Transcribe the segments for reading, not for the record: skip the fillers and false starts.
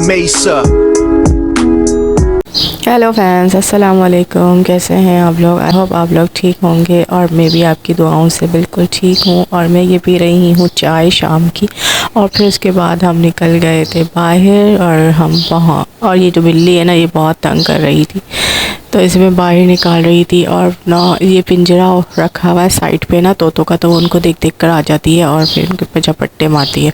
Mesa. Hello friends, अस्सलाम वालेकुम। कैसे हैं आप लोग? आई होप आप लोग ठीक होंगे और मैं भी आपकी दुआओं से बिल्कुल ठीक हूँ। और मैं ये पी रही हूँ चाय शाम की। और फिर उसके बाद हम निकल गए थे बाहर और हम वहाँ, और ये जो बिल्ली है ना, ये बहुत तंग कर रही थी, तो इसमें बाहर निकाल रही थी। और ना ये पिंजरा रखा हुआ है साइड पे ना तोतों का, तो वो उनको देख देख कर आ जाती है और फिर उनके पे झपट्टे मारती है।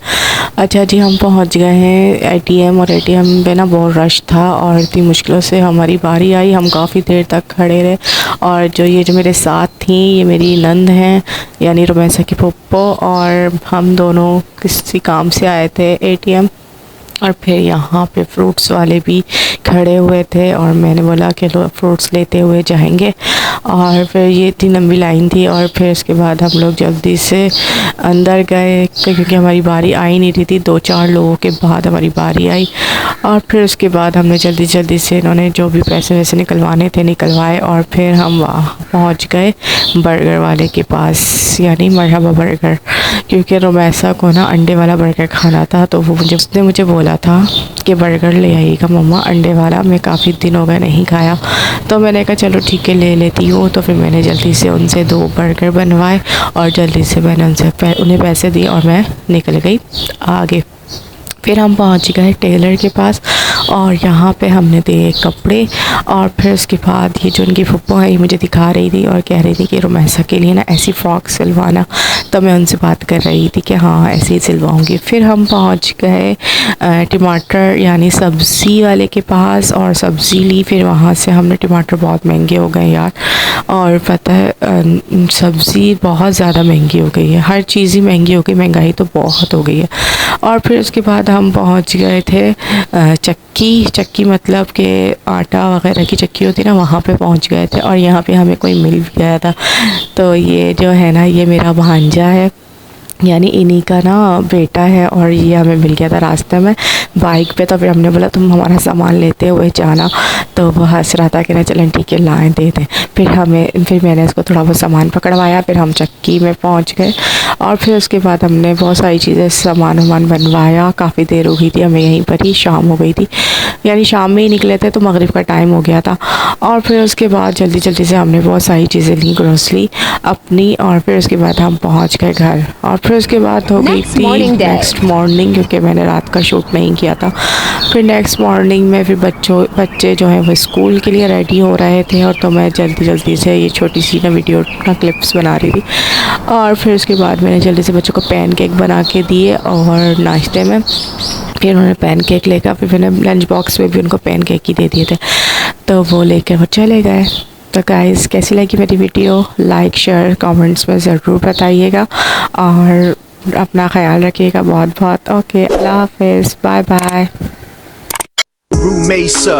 अच्छा जी, हम पहुंच गए हैं एटीएम, और एटीएम पे ना बहुत रश था और इतनी मुश्किलों से हमारी बारी आई। हम काफ़ी देर तक खड़े रहे। और जो मेरे साथ थी, ये मेरी नंद हैं, यानी रोमैसा की पप्पो, और हम दोनों किसी काम से आए थे एटीएम। और फिर यहाँ पे फ्रूट्स वाले भी खड़े हुए थे और मैंने बोला कि लो फ्रूट्स लेते हुए जाएंगे। और फिर ये इतनी लंबी लाइन थी। और फिर उसके बाद हम लोग जल्दी से अंदर गए क्योंकि हमारी बारी आ ही नहीं रही थी। 2-4 लोगों के बाद हमारी बारी आई। और फिर उसके बाद हमने जल्दी से इन्होंने जो भी पैसे वैसे निकलवाने थे निकलवाए। और फिर हम वहाँ पहुँच गए बर्गर वाले के पास, यानी मरहबा बर्गर, क्योंकि रोमैसा को ना अंडे वाला बर्गर खाना था। तो वो उसने मुझे बोला था कि बर्गर ले आइएगा मम्मा अंडे वाला, मैं काफ़ी दिन हो गए नहीं खाया। तो मैंने कहा चलो ठीक है ले लेती हूँ। तो फिर मैंने जल्दी से उनसे 2 बर्गर बनवाए और जल्दी से मैंने उन्हें पैसे दिए और मैं निकल गई आगे। फिर हम पहुंच गए टेलर के पास और यहाँ पे हमने दिए कपड़े। और फिर उसके बाद ये जो उनकी फुप्पो है, ये मुझे दिखा रही थी और कह रही थी कि रोमैसा के लिए ना ऐसी फ़्रॉक सिलवाना। तो मैं उनसे बात कर रही थी कि हाँ ऐसे ही सिलवाऊँगी। फिर हम पहुँच गए टमाटर यानी सब्ज़ी वाले के पास और सब्ज़ी ली। फिर वहाँ से हमने टमाटर बहुत महंगे हो गए यार, और पता है सब्ज़ी बहुत ज़्यादा महंगी हो गई है, हर चीज़ ही महंगी हो गई, महंगाई तो बहुत हो गई है। और फिर उसके बाद हम पहुंच गए थे चक्की मतलब कि आटा वगैरह की चक्की होती है ना, वहाँ पे पहुंच गए थे। और यहाँ पे हमें कोई मिल भी गया था। तो ये जो है ना, ये मेरा भांजा है, यानी इन्हीं का ना बेटा है। और ये हमें मिल गया था रास्ते में बाइक पे। तो फिर हमने बोला तुम हमारा सामान लेते हुए जाना। तो वो हंस रहा था कि ना चलें ठीक है लाएँ दे दें। फिर मैंने इसको थोड़ा बहुत सामान पकड़वाया। फिर हम चक्की में पहुंच गए और फिर उसके बाद हमने बहुत सारी चीज़ें सामान बनवाया। काफ़ी देर हो गई थी हमें, यहीं पर ही शाम हो गई थी, यानी शाम में ही निकले थे तो मगरिब का टाइम हो गया था। और फिर उसके बाद जल्दी से हमने बहुत सारी चीज़ें ली, ग्रोसरी अपनी। और फिर उसके बाद हम पहुंच गए घर। और फिर उसके बाद हो गई थी नेक्स्ट मॉर्निंग, क्योंकि मैंने रात का शूट नहीं किया था। फिर नेक्स्ट मॉर्निंग में फिर बच्चे जो हैं वो स्कूल के लिए रेडी हो रहे थे। और तो मैं जल्दी से ये छोटी सी ना वीडियो का क्लिप्स बना रही थी। और फिर उसके बाद मैंने जल्दी से बच्चों को पैनकेक बना के दिए और नाश्ते में। फिर उन्होंने पैनकेक लेकर, फिर मैंने लंच बॉक्स में भी उनको पैनकेक ही दे दिए थे, तो वो लेकर वो चले गए। तो गाइस, कैसी लगी मेरी वीडियो? लाइक शेयर कमेंट्स में ज़रूर बताइएगा और अपना ख्याल रखिएगा बहुत बहुत। ओके, अल्लाह हाफिज़, बाय बाय। Mesa.